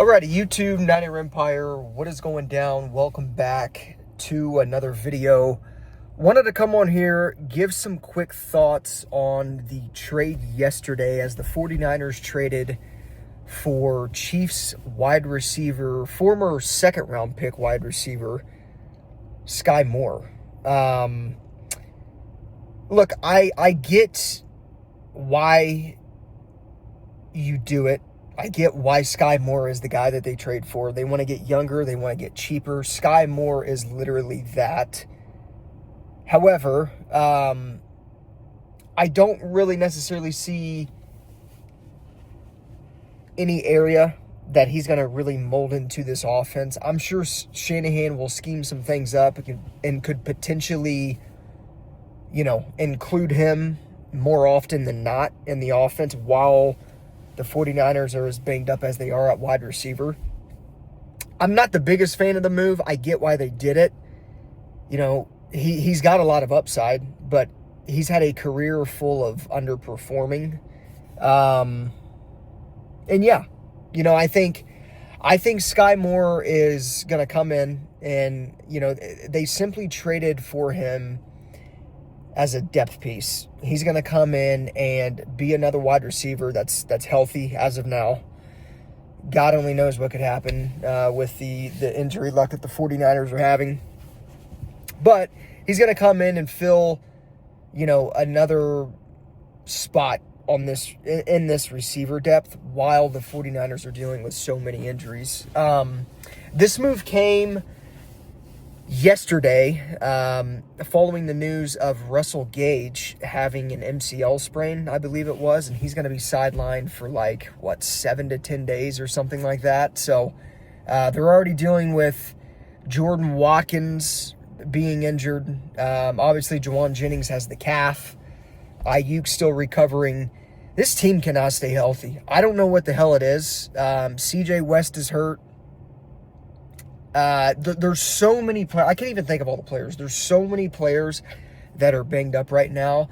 Alrighty, YouTube, Niner Empire, what is going down? Welcome back to another video. Wanted to come on here, give some quick thoughts on the trade yesterday as the 49ers traded for Chiefs wide receiver, former second-round pick wide receiver, Skyy Moore. Look, I get why you do it. I get why Skyy Moore is the guy that they trade for. They want to get younger. They want to get cheaper. Skyy Moore is literally that. However, I don't really necessarily see any area that he's going to really mold into this offense. I'm sure Shanahan will scheme some things up and could potentially, include him more often than not in the offense while the 49ers are as banged up as they are at wide receiver. I'm not the biggest fan of the move. I get why they did it. He's got a lot of upside, but he's had a career full of underperforming. I think Skyy Moore is going to come in and, they simply traded for him as a depth piece. He's going to come in and be another wide receiver that's healthy as of now. God only knows what could happen with the injury luck that the 49ers are having. But he's going to come in and fill, another spot on in this receiver depth while the 49ers are dealing with so many injuries. This move came yesterday, following the news of Russell Gage having an MCL sprain, I believe it was, and he's going to be sidelined for 7 to 10 days or something like that. So they're already dealing with Jordan Watkins being injured. Obviously, Juwan Jennings has the calf. Ayuk's still recovering. This team cannot stay healthy. I don't know what the hell it is. CJ West is hurt. There's so many players. I can't even think of all the players. There's so many players that are banged up right now.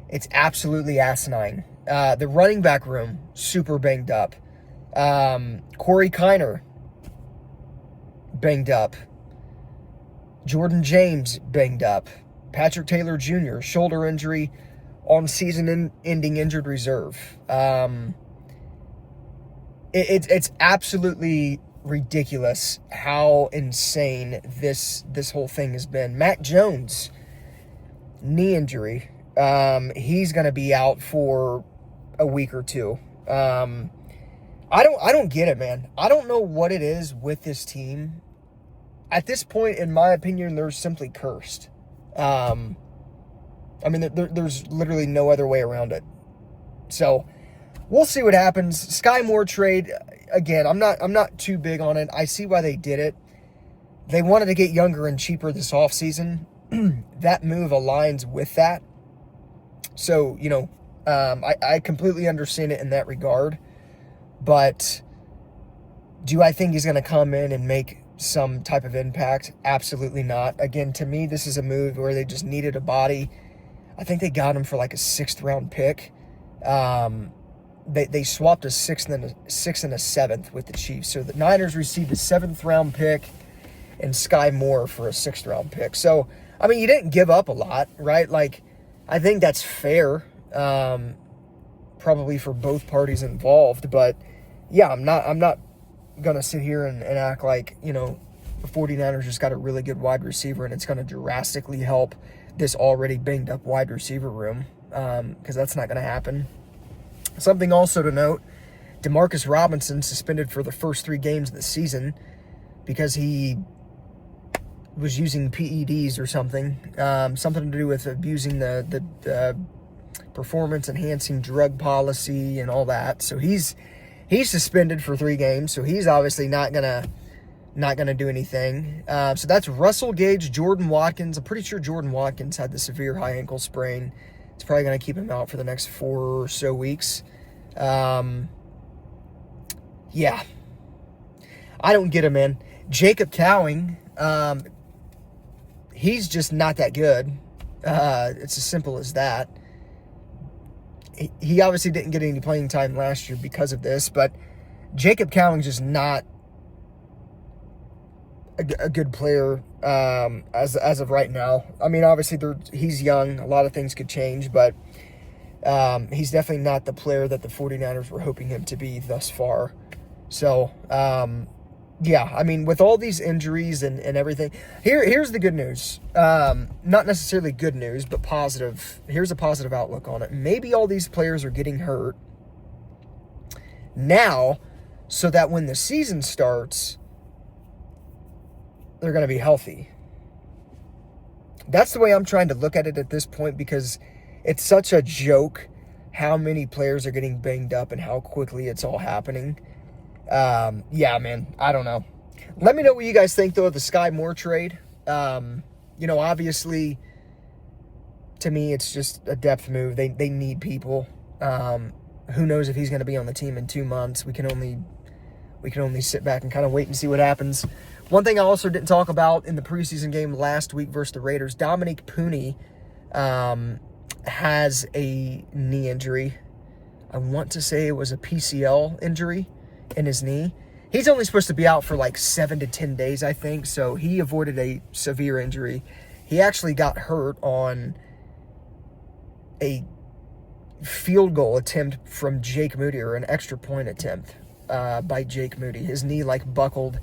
It's absolutely asinine. The running back room, super banged up. Corey Kiner, banged up. Jordan James, banged up. Patrick Taylor Jr., shoulder injury on season-ending injured reserve. It's absolutely ridiculous how insane this whole thing has been. Mac Jones, knee injury. He's going to be out for a week or two. I don't get it, man. I don't know what it is with this team. At this point, in my opinion, they're simply cursed. There's literally no other way around it. So we'll see what happens. Skyy Moore trade, again, I'm not too big on it. I see why they did it. They wanted to get younger and cheaper this offseason. That move aligns with that. So, I completely understand it in that regard. But do I think he's going to come in and make some type of impact? Absolutely not. Again, to me, this is a move where they just needed a body. I think they got him for a 6th-round pick. They swapped a 6th and a 7th with the Chiefs. So the Niners received a 7th-round pick and Skyy Moore for a 6th-round pick. So, you didn't give up a lot, right? I think that's fair, probably for both parties involved. But, yeah, I'm not going to sit here and act like, the 49ers just got a really good wide receiver and it's going to drastically help this already banged up wide receiver room, because that's not going to happen. Something also to note, Demarcus Robinson suspended for the first 3 games of the season because he was using PEDs or something to do with abusing the performance-enhancing drug policy and all that. So he's suspended for 3 games, so he's obviously not gonna do anything. So that's Russell Gage, Jordan Watkins. I'm pretty sure Jordan Watkins had the severe high ankle sprain. It's probably going to keep him out for the next 4 or so weeks. Yeah. I don't get him, man. Jacob Cowing, he's just not that good. It's as simple as that. He obviously didn't get any playing time last year because of this, but Jacob Cowing's just not a good player as of right now. I mean, obviously he's young. A lot of things could change, but he's definitely not the player that the 49ers were hoping him to be thus far. So, yeah, I mean, with all these injuries and everything, here's the good news. Not necessarily good news, but positive. Here's a positive outlook on it. Maybe all these players are getting hurt now so that when the season starts, they're going to be healthy. That's the way I'm trying to look at it at this point, because it's such a joke how many players are getting banged up and how quickly it's all happening. Yeah, man, I don't know. Let me know what you guys think, though, of the Skyy Moore trade. Obviously, to me, it's just a depth move. They need people. Who knows if he's going to be on the team in 2 months? We can only sit back and kind of wait and see what happens. One thing I also didn't talk about in the preseason game last week versus the Raiders, Dominique Pooney has a knee injury. I want to say it was a PCL injury in his knee. He's only supposed to be out for like 7 to 10 days, I think, so he avoided a severe injury. He actually got hurt on a field goal attempt from Jake Moody, or an extra point attempt by Jake Moody. His knee buckled.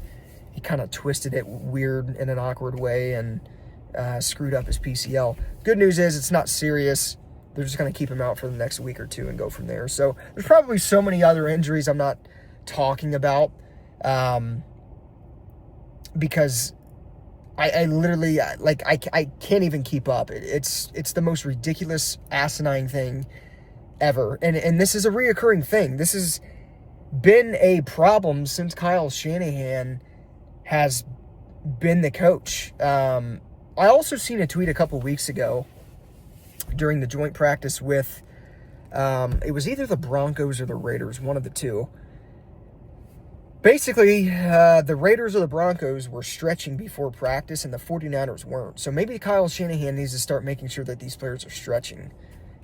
He kind of twisted it weird in an awkward way and screwed up his PCL. Good news is it's not serious. They're just going to keep him out for the next week or two and go from there. So there's probably so many other injuries I'm not talking about because I literally, I can't even keep up. It's the most ridiculous, asinine thing ever. And this is a reoccurring thing. This has been a problem since Kyle Shanahan has been the coach. I also seen a tweet a couple weeks ago during the joint practice with, it was either the Broncos or the Raiders, one of the two. Basically, the Raiders or the Broncos were stretching before practice and the 49ers weren't. So maybe Kyle Shanahan needs to start making sure that these players are stretching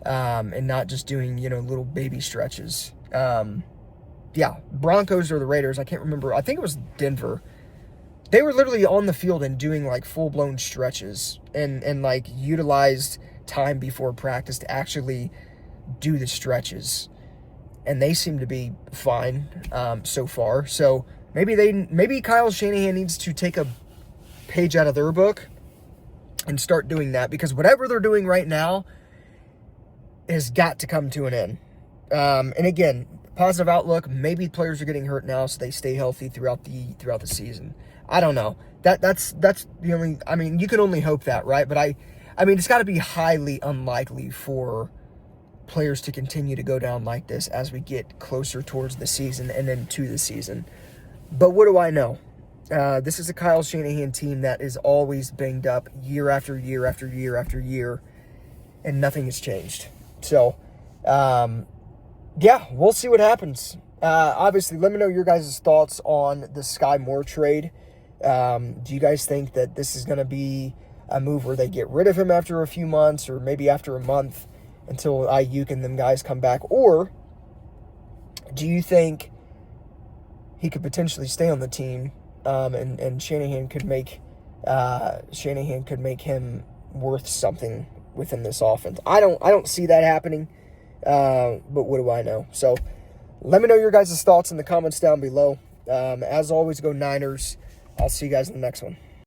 and not just doing, little baby stretches. Yeah, Broncos or the Raiders, I can't remember. I think it was Denver. They were literally on the field and doing full-blown stretches and utilized time before practice to actually do the stretches. And they seem to be fine so far. So maybe Kyle Shanahan needs to take a page out of their book and start doing that, because whatever they're doing right now has got to come to an end. And again, positive outlook. Maybe players are getting hurt now, so they stay healthy throughout the season. I don't know. That's the only. I mean, you can only hope that, right? But I mean, it's got to be highly unlikely for players to continue to go down like this as we get closer towards the season and then to the season. But what do I know? This is a Kyle Shanahan team that is always banged up year after year after year after year, and nothing has changed. So, yeah, we'll see what happens. Obviously, let me know your guys' thoughts on the Skyy Moore trade. Do you guys think that this is going to be a move where they get rid of him after a few months, or maybe after a month until Ayuk and them guys come back? Or do you think he could potentially stay on the team and Shanahan could make him worth something within this offense? I don't see that happening, but what do I know? So let me know your guys' thoughts in the comments down below. As always, go Niners. I'll see you guys in the next one.